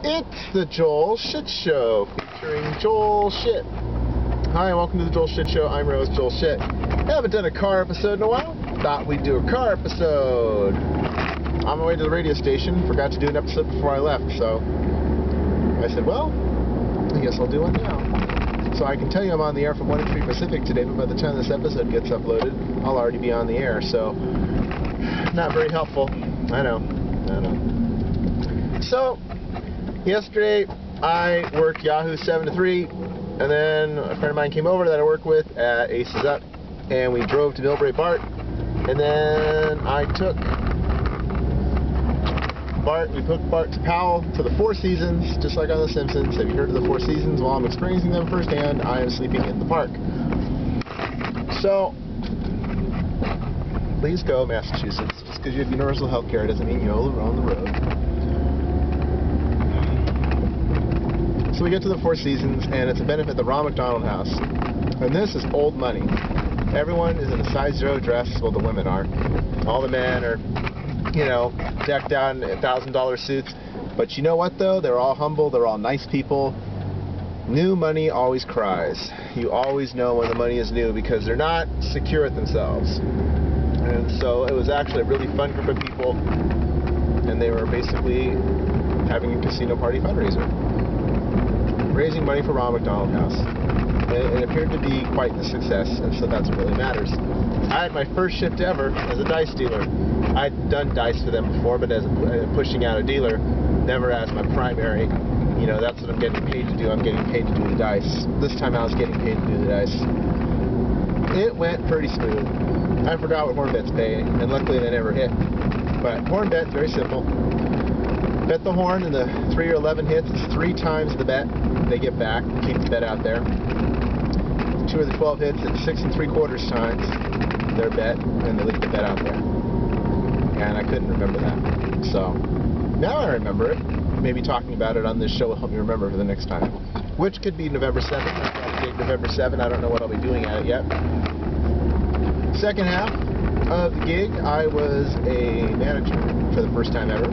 It's the Joel Shit Show, featuring Joel Shit. Hi, and welcome to the Joel Shit Show. I'm Rose Joel Shit. Haven't done a car episode in a while. Thought we'd do a car episode. On my way to the radio station, forgot to do an episode before I left, so I said, well, I guess I'll do one now. So I can tell you I'm on the air from 1 to 3 Pacific today, but by the time this episode gets uploaded, I'll already be on the air, so not very helpful. I know. So, yesterday I worked Yahoo 7 to 3, and then a friend of mine came over that I work with at Aces Up, and we drove to Millbrae BART, and then I took BART to Powell to the Four Seasons, just like on The Simpsons. Have you heard of the Four Seasons? While I'm experiencing them firsthand, I am sleeping in the park. So, please go, Massachusetts. Just because you have universal health care doesn't mean you own the road. So we get to the Four Seasons, and it's a benefit at the Ron McDonald House. And this is old money. Everyone is in a size 0 dress, well, the women are. All the men are, you know, decked out in $1,000 suits. But you know what, though? They're all humble. They're all nice people. New money always cries. You always know when the money is new because they're not secure at themselves. And so it was actually a really fun group of people. And they were basically having a casino party fundraiser, raising money for Ron McDonald House. It appeared to be quite a success, and so that's what really matters. I had my first shift ever as a dice dealer. I'd done dice for them before, but as pushing out a dealer, never as my primary. You know, that's what I'm getting paid to do. I'm getting paid to do the dice. This time I was getting paid to do the dice. It went pretty smooth. I forgot what horn bets pay, and luckily they never hit. But horn bet, very simple. Bet the horn, and the 3 or 11 hits, it's 3 times the bet they get back. Keep the bet out there. 2 or the 12 hits, it's 6 3/4 times their bet, and they leave the bet out there. And I couldn't remember that. So, now I remember it. Maybe talking about it on this show will help me remember for the next time. Which could be November 7th. I've got a date November 7th. I don't know what I'll be doing at it yet. Second half of the gig, I was a manager for the first time ever,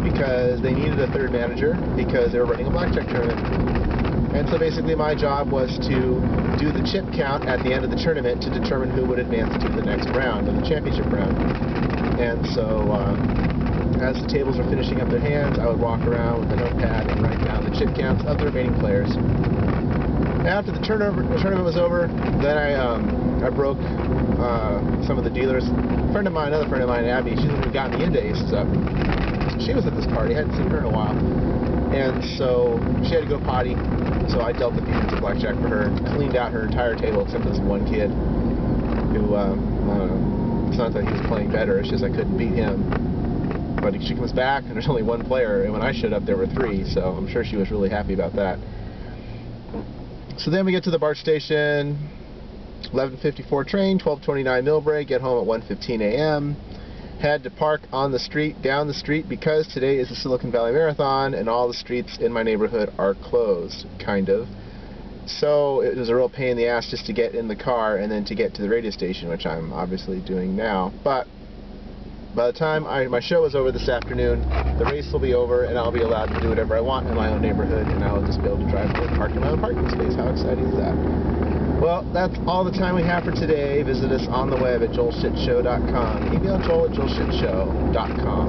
because they needed a third manager because they were running a blackjack tournament. And so basically my job was to do the chip count at the end of the tournament to determine who would advance to the next round, of the championship round. And so as the tables were finishing up their hands, I would walk around with a notepad and write down the chip counts of the remaining players. After the tournament was over, then I broke some of the dealers. Another friend of mine, Abby, she's the one who got me into Aces Up. She was at this party. I hadn't seen her in a while. And so she had to go potty. So I dealt the pieces of blackjack for her and cleaned out her entire table except this one kid who, I don't know, it's not that he was playing better, it's just I couldn't beat him. But she comes back and there's only one player, and when I showed up there were 3, so I'm sure she was really happy about that. So then we get to the BART station, 11:54 train, 12:29 Millbrae, get home at 1:15 a.m. Had to park on the street, down the street, because today is the Silicon Valley Marathon and all the streets in my neighborhood are closed, kind of. So it was a real pain in the ass just to get in the car and then to get to the radio station, which I'm obviously doing now. But by the time my show is over this afternoon, the race will be over and I'll be allowed to do whatever I want in my own neighborhood, and I'll just be able to drive to park in my own parking space. How exciting is that? Well, that's all the time we have for today. Visit us on the web at joelshitshow.com. Email Joel at joelshitshow.com.